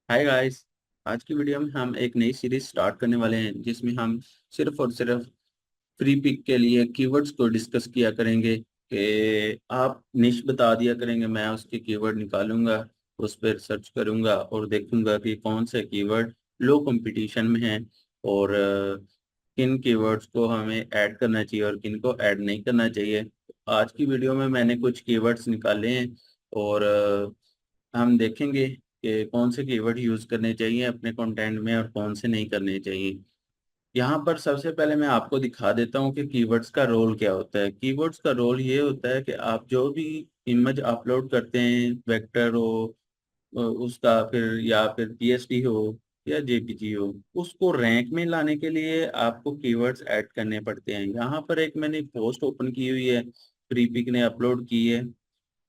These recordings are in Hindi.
Hi guys. आज की वीडियो में हम एक नई सीरीज स्टार्ट करने वाले हैं जिसमें हम सिर्फ और सिर्फ फ्री पिक के लिए कीवर्ड्स को डिस्कस किया करेंगे कि आप निश बता दिया करेंगे, मैं उसके कीवर्ड निकालूंगा, उस पर सर्च करूंगा और देखूंगा कि कौन से कीवर्ड लो कंपटीशन में हैं और किन कीवर्ड्स को हमें ऐड करना चाहिए और किन को ऐड नहीं करना चाहिए। आज की वीडियो में मैंने कुछ कीवर्ड्स निकाले हैं और हम देखेंगे कि कौन से कीवर्ड यूज करने चाहिए अपने कंटेंट में और कौन से नहीं करने चाहिए। यहाँ पर सबसे पहले मैं आपको दिखा देता हूँ कि कीवर्ड्स का रोल क्या होता है। कीवर्ड्स का रोल ये होता है कि आप जो भी इमेज अपलोड करते हैं, वेक्टर हो उसका, फिर या फिर पीएसडी हो या जेपीजी हो, उसको रैंक में लाने के लिए आपको कीवर्ड्स ऐड करने पड़ते हैं। यहाँ पर एक मैंने पोस्ट ओपन की हुई है, प्रीपिक ने अपलोड की है।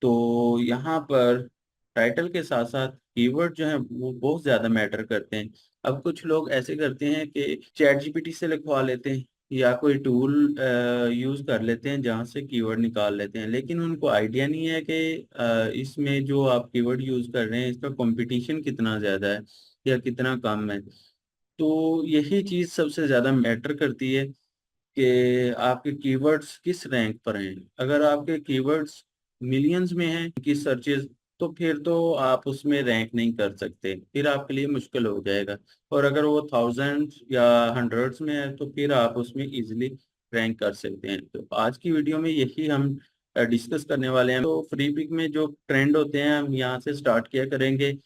तो यहाँ पर टाइटल के साथ साथ कीवर्ड जो है वो बहुत ज्यादा मैटर करते हैं। अब कुछ लोग ऐसे करते हैं कि चैट जीपीटी से लिखवा लेते हैं या कोई टूल यूज कर लेते हैं जहाँ से कीवर्ड निकाल लेते हैं, लेकिन उनको आइडिया नहीं है कि इसमें जो आप कीवर्ड यूज कर रहे हैं इसका कंपटीशन कितना ज्यादा है या कितना कम है। तो यही चीज सबसे ज्यादा मैटर करती है कि आपके कीवर्ड्स किस रैंक पर हैं। अगर आपके कीवर्ड्स मिलियंस में हैं की सर्चेस, तो फिर तो आप उसमें रैंक नहीं कर सकते, फिर आपके लिए मुश्किल हो जाएगा। और अगर वो थाउजेंड या हंड्रेड्स में है तो फिर आप उसमें इजीली रैंक कर सकते हैं। तो आज की वीडियो में यही हम डिस्कस करने वाले हैं। तो फ्री पिक में जो ट्रेंड होते हैं हम यहाँ से स्टार्ट किया करेंगे।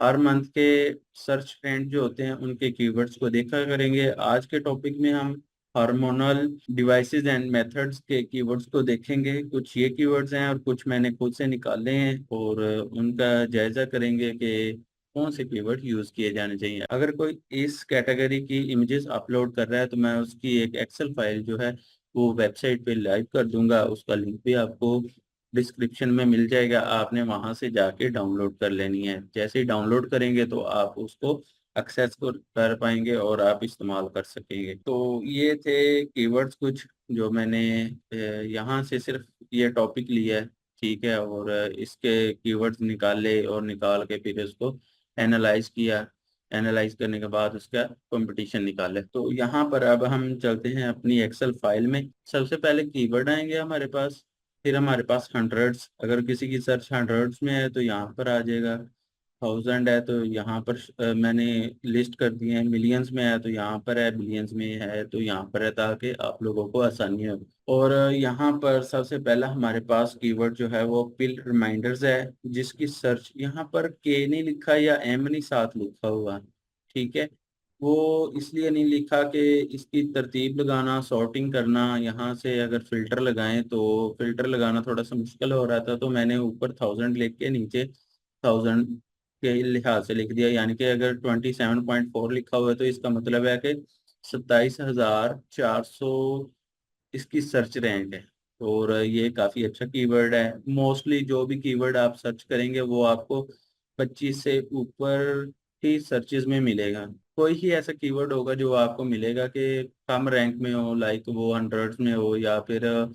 हर मंथ के सर्च ट्रेंड जो होते हैं उनके कीवर्ड्स को देखा करेंगे। आज के टॉपिक में हम हार्मोनल डिवाइसेस एंड मेथड्स के कीवर्ड्स को देखेंगे। कुछ ये कीवर्ड्स हैं और कुछ मैंने खुद से निकाले हैं और उनका जायजा करेंगे कि कौन से कीवर्ड यूज किए जाने चाहिए। अगर कोई इस कैटेगरी की इमेजेस अपलोड कर रहा है तो मैं उसकी एक एक्सेल फाइल जो है वो वेबसाइट पे लाइव कर दूंगा, उसका लिंक भी आपको डिस्क्रिप्शन में मिल जाएगा। आपने वहां से जाके डाउनलोड कर लेनी है। जैसे ही डाउनलोड करेंगे तो आप उसको एक्सेस कर पाएंगे और आप इस्तेमाल कर सकेंगे। तो ये थे कीवर्ड्स कुछ जो मैंने यहाँ से सिर्फ ये टॉपिक लिया है, ठीक है, और इसके कीवर्ड्स निकाले और निकाल के फिर उसको एनालाइज किया। एनालाइज करने के बाद उसका कंपटीशन निकाले। तो यहाँ पर अब हम चलते हैं अपनी एक्सेल फाइल में। सबसे पहले कीवर्ड आएंगे हमारे पास, फिर हमारे पास हंड्रेड्स, अगर किसी की सर्च हंड्रेड्स में है तो यहाँ पर आ जाएगा। थाउजेंड है तो यहाँ पर मैंने लिस्ट कर दिए हैं। मिलियंस में है तो यहाँ पर है, बिलियंस में है तो यहाँ पर है, ताकि आप लोगों को आसानी हो। और यहाँ पर सबसे पहला हमारे पास कीवर्ड जो है वो पिल रिमाइंडर्स है, जिसकी सर्च यहाँ पर के नहीं लिखा या एम नहीं साथ लिखा हुआ, ठीक है। वो इसलिए नहीं लिखा कि इसकी तरतीब लगाना, सॉर्टिंग करना, यहाँ से अगर फिल्टर लगाएं तो फिल्टर लगाना थोड़ा सा मुश्किल हो रहा था, तो मैंने ऊपर थाउजेंड लिख के नीचे थाउजेंड के लिहाज से लिख दिया। यानी कि अगर 27.4 लिखा हुआ है तो इसका मतलब है कि 27,400 इसकी सर्च रैंक है। और ये काफ़ी अच्छा कीवर्ड है। मोस्टली जो भी कीवर्ड आप सर्च करेंगे वो आपको 25 से ऊपर ही सर्चेज में मिलेगा। कोई ही ऐसा कीवर्ड होगा जो आपको मिलेगा कि कम रैंक में हो, लाइक वो हंड्रेड्स में हो या फिर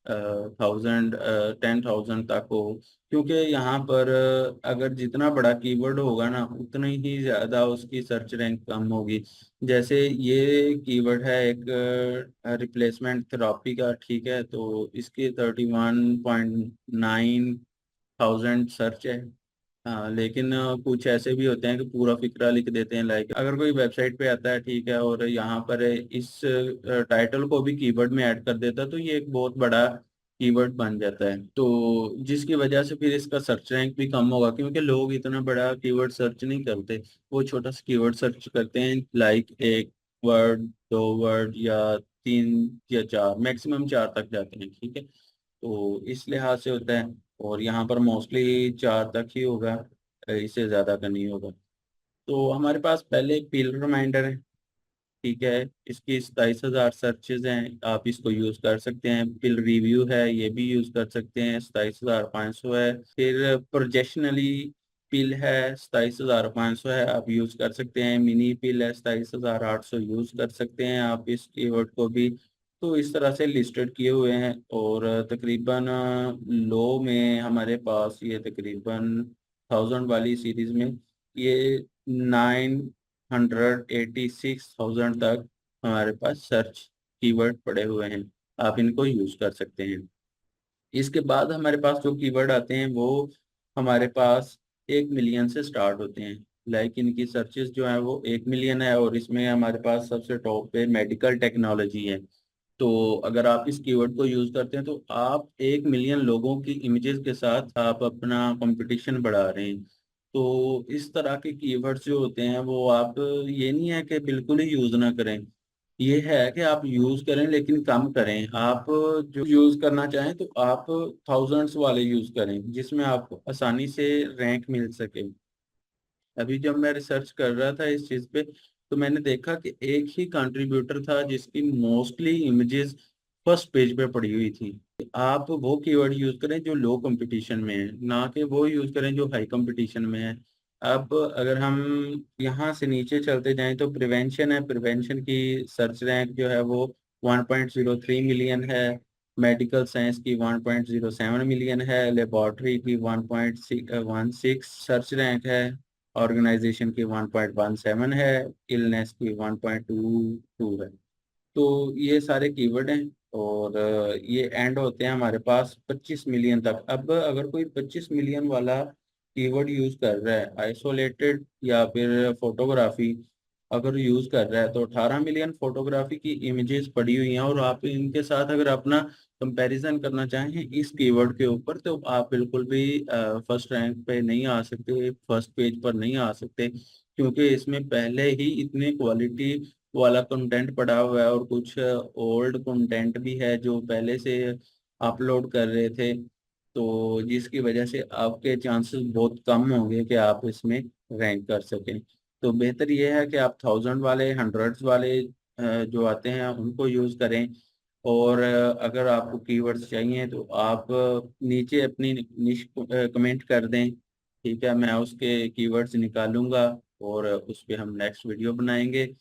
थाउजेंड 10,000 तक हो। क्योंकि यहाँ पर अगर जितना बड़ा कीवर्ड होगा ना उतनी ही ज़्यादा उसकी सर्च रैंक कम होगी। जैसे ये कीवर्ड है एक रिप्लेसमेंट थेरापी का, ठीक है, तो इसकी 31.9 थाउजेंड सर्च है। हाँ, लेकिन कुछ ऐसे भी होते हैं कि पूरा फिक्रा लिख देते हैं। लाइक अगर कोई वेबसाइट पे आता है, ठीक है, और यहाँ पर इस टाइटल को भी कीवर्ड में ऐड कर देता है तो ये एक बहुत बड़ा कीवर्ड बन जाता है। तो जिसकी वजह से फिर इसका सर्च रैंक भी कम होगा, क्योंकि लोग इतना बड़ा कीवर्ड सर्च नहीं करते, वो छोटा सा कीवर्ड सर्च करते हैं, लाइक एक वर्ड, दो वर्ड या तीन या चार, मैक्सिमम चार तक जाते हैं, ठीक है। तो इस लिहाज से होता है। और यहाँ पर मोस्टली चार तक ही होगा, इससे ज़्यादा का नहीं होगा। तो हमारे पास पहले एक पिल रिमाइंडर है, ठीक है, इसकी 27,000 सर्चेज हैं, आप इसको यूज़ कर सकते हैं। पिल रिव्यू है, ये भी यूज़ कर सकते हैं, 27,500 है। फिर प्रोजेक्शनली पिल है, 27,500 है, आप यूज़ कर सकते हैं। मिनी पिल है, 27,800, यूज़ कर सकते हैं आप इस कीवर्ड को भी। तो इस तरह से लिस्टेड किए हुए हैं। और तकरीबन लो में हमारे पास ये तकरीबन थाउजेंड वाली सीरीज में ये 986,000 तक हमारे पास सर्च कीवर्ड पड़े हुए हैं। आप इनको यूज कर सकते हैं। इसके बाद हमारे पास जो कीवर्ड आते हैं वो हमारे पास 1 मिलियन से स्टार्ट होते हैं। लाइक इनकी सर्चेस जो है वो 1 मिलियन है, और इसमें हमारे पास सबसे टॉप पे मेडिकल टेक्नोलॉजी है। तो अगर आप इस कीवर्ड को यूज करते हैं तो आप 1 मिलियन लोगों की इमेजेस के साथ आप अपना कंपटीशन बढ़ा रहे हैं। तो इस तरह के कीवर्ड्स जो होते हैं वो आप, ये नहीं है कि बिल्कुल ही यूज ना करें, ये है कि आप यूज करें लेकिन कम करें। आप जो यूज करना चाहें तो आप थाउजेंड्स वाले यूज करें जिसमें आपको आसानी से रैंक मिल सके। अभी जब मैं रिसर्च कर रहा था इस चीज पे, तो मैंने देखा कि एक ही कंट्रीब्यूटर था जिसकी मोस्टली इमेजेस फर्स्ट पेज पे पड़ी हुई थी। आप वो कीवर्ड यूज करें जो लो कंपटीशन में है, ना कि वो यूज करें जो हाई कंपटीशन में है। अब अगर हम यहाँ से नीचे चलते जाएं तो प्रिवेंशन है। प्रिवेंशन की सर्च रैंक जो है वो 1.03 मिलियन है। मेडिकल साइंस की 1.07 मिलियन है। लेबोरेटरी की 1.16 सर्च रैंक है। ऑर्गेनाइजेशन की 1.17 है। इलनेस की 1.22 है। तो ये सारे कीवर्ड हैं, और ये एंड होते हैं हमारे पास 25 मिलियन तक। अब अगर कोई 25 मिलियन वाला कीवर्ड यूज कर रहा है आइसोलेटेड या फिर फोटोग्राफी अगर यूज कर रहा है, तो 18 मिलियन फोटोग्राफी की इमेजेस पड़ी हुई हैं, और आप इनके साथ अगर अपना कंपैरिजन करना चाहें इस कीवर्ड के ऊपर, तो आप बिल्कुल भी फर्स्ट रैंक पे नहीं आ सकते, फर्स्ट पेज पर नहीं आ सकते, क्योंकि इसमें पहले ही इतने क्वालिटी वाला कंटेंट पड़ा हुआ है, और कुछ ओल्ड कंटेंट भी है जो पहले से अपलोड कर रहे थे। तो जिसकी वजह से आपके चांसेस बहुत कम होंगे कि आप इसमें रैंक कर सकें। तो बेहतर यह है कि आप थाउजेंड वाले, हंड्रेड्स वाले जो आते हैं उनको यूज़ करें। और अगर आपको कीवर्ड्स चाहिए तो आप नीचे अपनी निश कमेंट कर दें। ठीक है, मैं उसके कीवर्ड्स निकालूंगा और उस पर हम नेक्स्ट वीडियो बनाएंगे।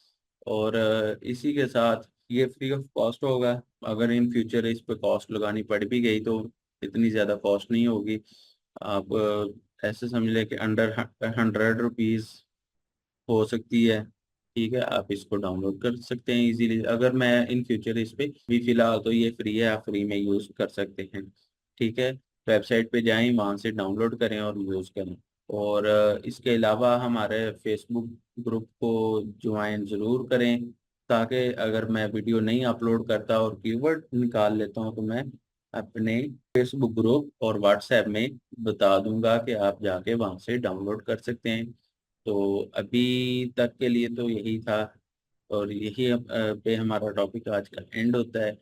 और इसी के साथ ये फ्री ऑफ कॉस्ट होगा। अगर इन फ्यूचर इस पे कॉस्ट लगानी पड़ भी गई तो इतनी ज़्यादा कॉस्ट नहीं होगी। आप ऐसे समझ लें कि अंडर 100 रुपीज़ हो सकती है। ठीक है, आप इसको डाउनलोड कर सकते हैं इजीली। अगर मैं इन फ्यूचर इस पे भी, फिलहाल तो ये फ्री है, आप फ्री में यूज़ कर सकते हैं। ठीक है, वेबसाइट पे जाएं, वहाँ से डाउनलोड करें और यूज़ करें। और इसके अलावा हमारे फेसबुक ग्रुप को ज्वाइन ज़रूर करें, ताकि अगर मैं वीडियो नहीं अपलोड करता और कीवर्ड निकाल लेता हूँ तो मैं अपने फेसबुक ग्रुप और व्हाट्सएप में बता दूंगा कि आप जाके वहाँ से डाउनलोड कर सकते हैं। तो अभी तक के लिए तो यही था, और यही पे हमारा टॉपिक आज का एंड होता है।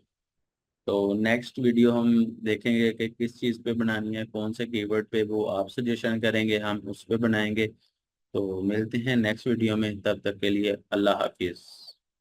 तो नेक्स्ट वीडियो हम देखेंगे कि किस चीज़ पे बनानी है, कौन से कीवर्ड पे, वो आप सजेशन करेंगे, हम उस पे बनाएंगे। तो मिलते हैं नेक्स्ट वीडियो में, तब तक के लिए अल्लाह हाफिज़।